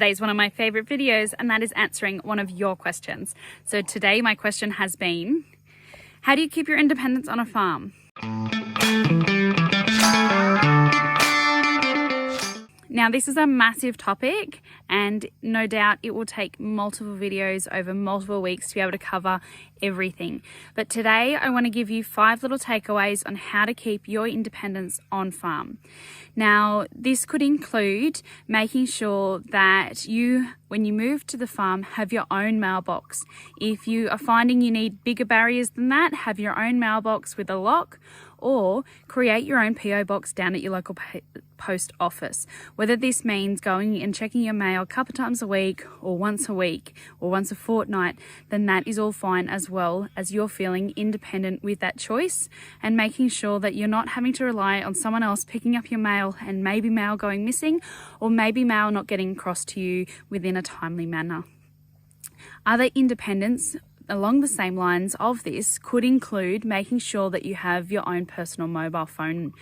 Today's one of my favorite videos, and that is answering one of your questions. So today my question has been, how do you keep your independence on a farm? Now, this is a massive topic, and no doubt it will take multiple videos over multiple weeks to be able to cover everything. But today I want to give you 5 little takeaways on how to keep your independence on farm. Now, this could include making sure that you, when you move to the farm, have your own mailbox. If you are finding you need bigger barriers than that, have your own mailbox with a lock, or create your own PO box down at your local post office. Whether this means going and checking your mail a couple times a week or once a fortnight, then that is all fine, as well as you're feeling independent with that choice and making sure that you're not having to rely on someone else picking up your mail and maybe mail going missing, or maybe mail not getting across to you within a timely manner. Other independence along the same lines of this could include making sure that you have your own personal mobile phone.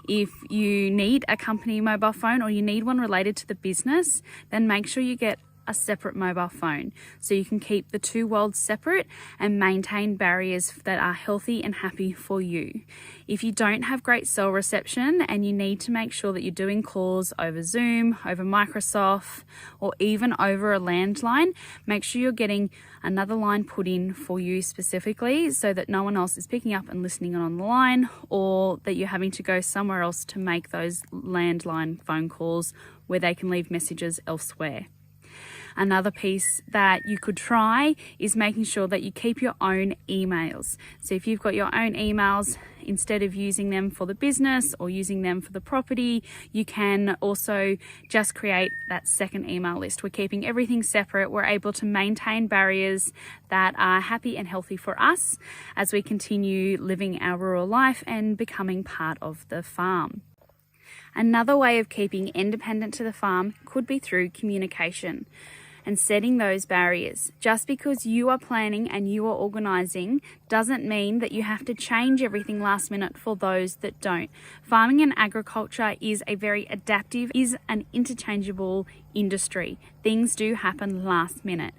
If you need a company mobile phone or you need one related to the business, then make sure you get a separate mobile phone so you can keep the two worlds separate and maintain barriers that are healthy and happy for you. If you don't have great cell reception and you need to make sure that you're doing calls over Zoom, over Microsoft, or even over a landline, make sure you're getting another line put in for you specifically so that no one else is picking up and listening on the line, or that you're having to go somewhere else to make those landline phone calls where they can leave messages elsewhere. Another piece that you could try is making sure that you keep your own emails. So if you've got your own emails, instead of using them for the business or using them for the property, you can also just create that second email list. We're keeping everything separate. We're able to maintain barriers that are happy and healthy for us as we continue living our rural life and becoming part of the farm. Another way of keeping independent to the farm could be through communication and setting those barriers. Just because you are planning and you are organising doesn't mean that you have to change everything last minute for those that don't. Farming and agriculture is a very adaptive, is an interchangeable industry. Things do happen last minute.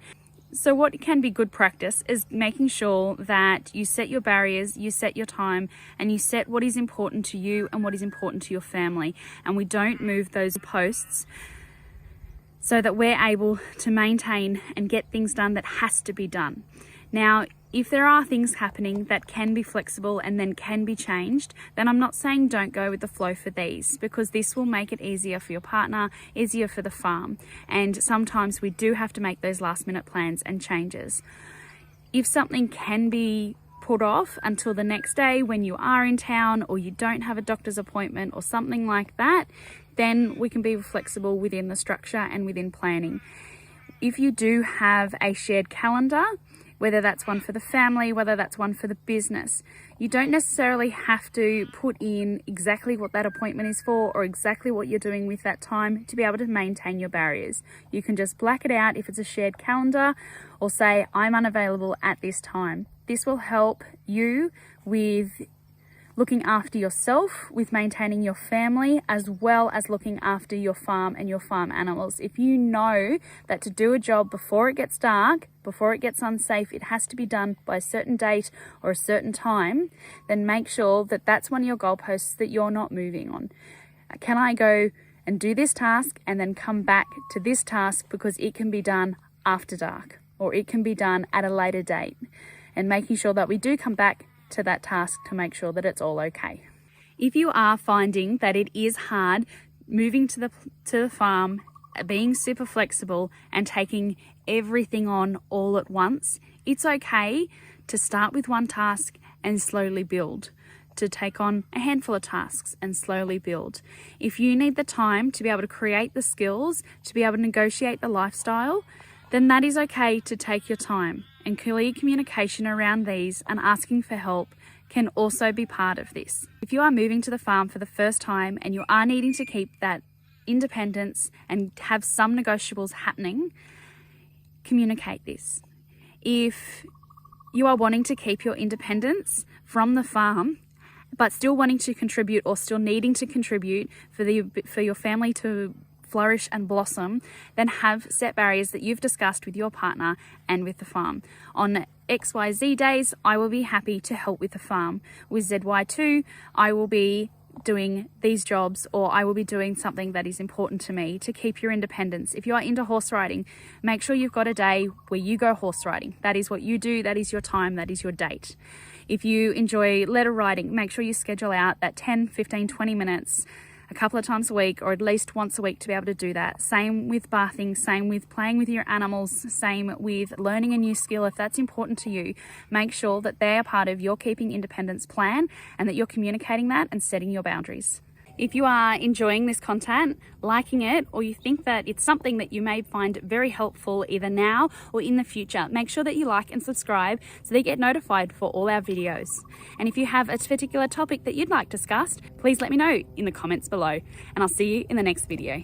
So what can be good practice is making sure that you set your barriers, you set your time, and you set what is important to you and what is important to your family. And we don't move those posts so that we're able to maintain and get things done that has to be done. Now, if there are things happening that can be flexible and then can be changed, then I'm not saying don't go with the flow for these, because this will make it easier for your partner, easier for the farm. And sometimes we do have to make those last minute plans and changes. If something can be put off until the next day when you are in town, or you don't have a doctor's appointment or something like that, then we can be flexible within the structure and within planning. If you do have a shared calendar, whether that's one for the family, whether that's one for the business, you don't necessarily have to put in exactly what that appointment is for or exactly what you're doing with that time to be able to maintain your barriers. You can just black it out if it's a shared calendar, or say, I'm unavailable at this time. This will help you with looking after yourself, with maintaining your family, as well as looking after your farm and your farm animals. If you know that to do a job before it gets dark, before it gets unsafe, it has to be done by a certain date or a certain time, then make sure that that's one of your goalposts that you're not moving on. Can I go and do this task and then come back to this task because it can be done after dark, or it can be done at a later date? And making sure that we do come back to that task to make sure that it's all okay. If you are finding that it is hard moving to the farm, being super flexible and taking everything on all at once, it's okay to start with one task and slowly build, to take on a handful of tasks and slowly build. If you need the time to be able to create the skills, to be able to negotiate the lifestyle, then that is okay to take your time. And clear communication around these and asking for help can also be part of this. If you are moving to the farm for the first time and you are needing to keep that independence and have some negotiables happening, communicate this. If you are wanting to keep your independence from the farm, but still wanting to contribute or still needing to contribute for your family to flourish and blossom, then have set barriers that you've discussed with your partner and with the farm. On XYZ days, I will be happy to help with the farm. With ZY2, I will be doing these jobs, or I will be doing something that is important to me to keep your independence. If you are into horse riding, make sure you've got a day where you go horse riding. That is what you do, that is your time, that is your date. If you enjoy letter writing, make sure you schedule out that 10, 15, 20 minutes a couple of times a week, or at least once a week, to be able to do that. Same with bathing, same with playing with your animals, same with learning a new skill. If that's important to you, make sure that they are part of your keeping independence plan and that you're communicating that and setting your boundaries. If you are enjoying this content, liking it, or you think that it's something that you may find very helpful either now or in the future, make sure that you like and subscribe so that you get notified for all our videos. And if you have a particular topic that you'd like discussed, please let me know in the comments below, and I'll see you in the next video.